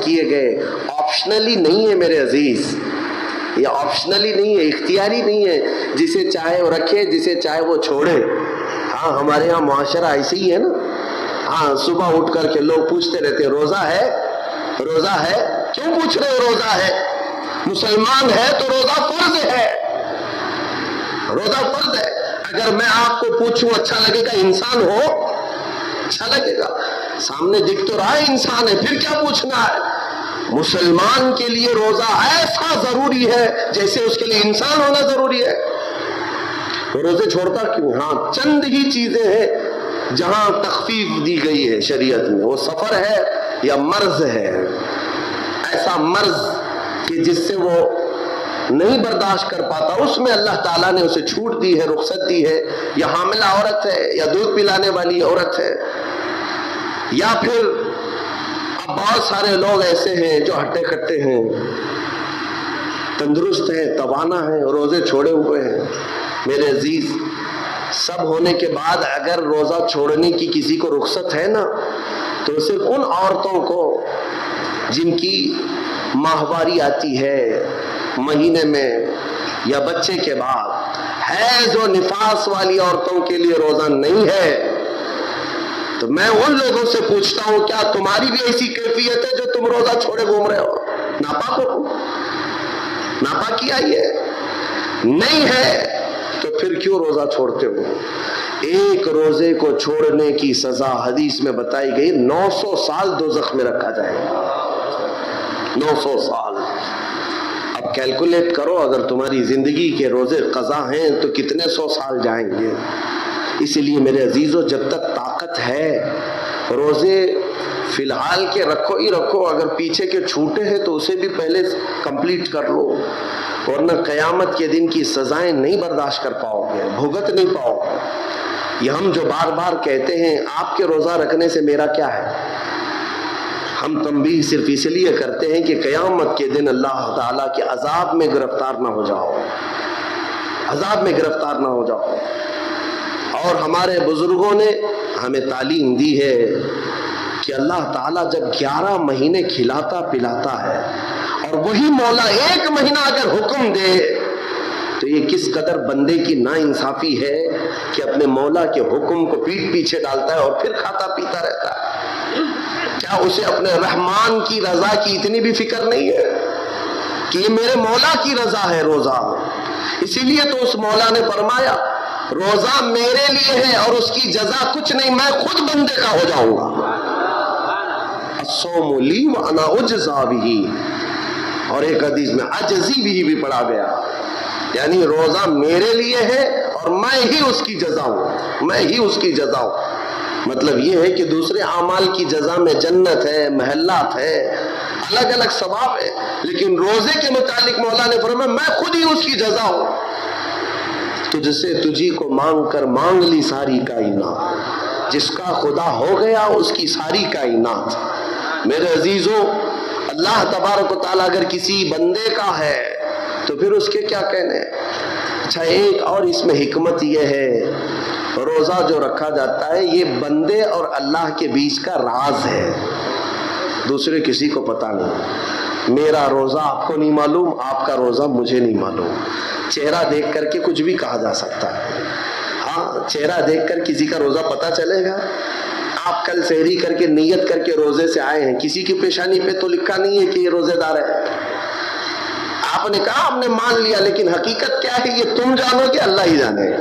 کیے گئے، آپشنلی نہیں ہے میرے عزیز، یہ آپشنلی نہیں ہے، اختیاری نہیں ہے، جسے چاہے وہ رکھے، جسے چاہے وہ چھوڑے۔ ہاں ہمارے یہاں معاشرہ ایسے ہی ہے نا، ہاں صبح اٹھ کر کے لوگ پوچھتے رہتے روزہ ہے، روزہ ہے، کیوں پوچھ رہے ہو روزہ ہے؟ مسلمان ہے تو روزہ فرض ہے، روزہ فرض ہے۔ اگر میں آپ کو پوچھوں اچھا لگے گا؟ انسان ہو اچھا لگے گا، سامنے دکھ تو رہا ہے انسان ہے، پھر کیا پوچھنا ہے؟ مسلمان کے لیے روزہ ایسا ضروری ہے جیسے اس کے لیے انسان ہونا ضروری ہے۔ روزے چھوڑتا کیوں؟ ہاں چند ہی چیزیں ہیں جہاں تخفیف دی گئی ہے شریعت میں، وہ سفر ہے یا مرض ہے، ایسا مرض کہ جس سے وہ نہیں برداشت کر پاتا، اس میں اللہ تعالیٰ نے اسے چھوٹ دی ہے، رخصت دی ہے، یا حاملہ عورت ہے، یا دودھ پلانے والی عورت ہے، یا پھر اب بہت سارے لوگ ایسے ہیں جو ہٹے کٹے ہیں، تندرست ہیں، توانا ہیں، روزے چھوڑے ہوئے ہیں۔ میرے عزیز، سب ہونے کے بعد اگر روزہ چھوڑنے کی کسی کو رخصت ہے نا، تو صرف ان عورتوں کو جن کی ماہواری آتی ہے مہینے میں یا بچے کے بعد، حیض و نفاس والی عورتوں کے لیے روزہ نہیں ہے۔ تو میں ان لوگوں سے پوچھتا ہوں، کیا تمہاری بھی ایسی کیفیت ہے جو تم روزہ چھوڑے گھوم رہے ہو؟ ناپاک ہو؟ ناپاکی آئی ہے؟ نہیں ہے تو پھر کیوں روزہ چھوڑتے ہو؟ ایک روزے کو چھوڑنے کی سزا حدیث میں بتائی گئی 900 سال دوزخ میں رکھا جائے گا، 900 سال۔ اب کیلکولیٹ کرو، اگر تمہاری زندگی کے روزے قضا ہیں تو کتنے 100 سال جائیں گے۔ اسی لیے میرے عزیزو، جب تک طاقت ہے روزے فی الحال کے رکھو ہی رکھو، اگر پیچھے کے چھوٹے ہیں تو اسے بھی پہلے کمپلیٹ کر لو، ورنہ قیامت کے دن کی سزائیں نہیں برداشت کر پاؤ گے، بھگت نہیں پاؤ گے۔ یہ ہم جو بار بار کہتے ہیں آپ کے روزہ رکھنے سے میرا کیا ہے، ہم تنبیہ صرف اس لیے کرتے ہیں کہ قیامت کے دن اللہ تعالیٰ کے عذاب میں گرفتار نہ ہو جاؤ، عذاب میں گرفتار نہ ہو جاؤ۔ اور ہمارے بزرگوں نے ہمیں تعلیم دی ہے کہ اللہ تعالیٰ جب 11 مہینے کھلاتا پلاتا ہے، اور وہی مولا ایک مہینہ اگر حکم دے تو یہ کس قدر بندے کی ناانصافی ہے کہ اپنے مولا کے حکم کو پیٹ پیچھے ڈالتا ہے اور پھر کھاتا پیتا رہتا ہے۔ کیا اسے اپنے رحمان کی رضا کی اتنی بھی فکر نہیں ہے کہ یہ میرے مولا کی رضا ہے روزہ؟ اسی لیے تو اس مولا نے فرمایا روزہ میرے لیے ہے اور اس کی جزا کچھ نہیں، میں خود بندے کا ہو جاؤں گا۔ الصوم لی وانا اجزا بہ، اور ایک حدیث میں اجزی بھی پڑھا گیا، یعنی روزہ میرے لیے ہے اور میں ہی اس کی جزا ہوں، میں ہی اس کی جزا ہوں۔ مطلب یہ ہے کہ دوسرے اعمال کی جزا میں جنت ہے، محلات ہے، الگ الگ ثواب ہے، لیکن روزے کے متعلق مولا نے فرمایا میں خود ہی اس کی جزا ہوں۔ تجھ سے تجھی کو مانگ کر مانگ لی ساری کائنات، جس کا خدا ہو گیا اس کی ساری کائنات۔ میرے عزیزوں، اللہ تبارک و تعالیٰ اگر کسی بندے کا ہے تو پھر اس کے کیا کہنے۔ اچھا، ایک اور اس میں حکمت یہ ہے، روزہ جو رکھا جاتا ہے یہ بندے اور اللہ کے بیچ کا راز ہے، دوسرے کسی کو پتہ نہیں۔ میرا روزہ آپ کو نہیں معلوم، آپ کا روزہ مجھے نہیں معلوم۔ چہرہ دیکھ کر کے کچھ بھی کہا جا سکتا ہے، ہاں چہرہ دیکھ کر کسی کا روزہ پتہ چلے گا؟ آپ کل سحری کر کے نیت کر کے روزے سے آئے ہیں، کسی کی پیشانی پہ تو لکھا نہیں ہے کہ یہ روزے دار ہے، آپ نے کہا آپ نے مان لیا، لیکن حقیقت کیا ہے یہ تم جانو گے، اللہ ہی جانے گا۔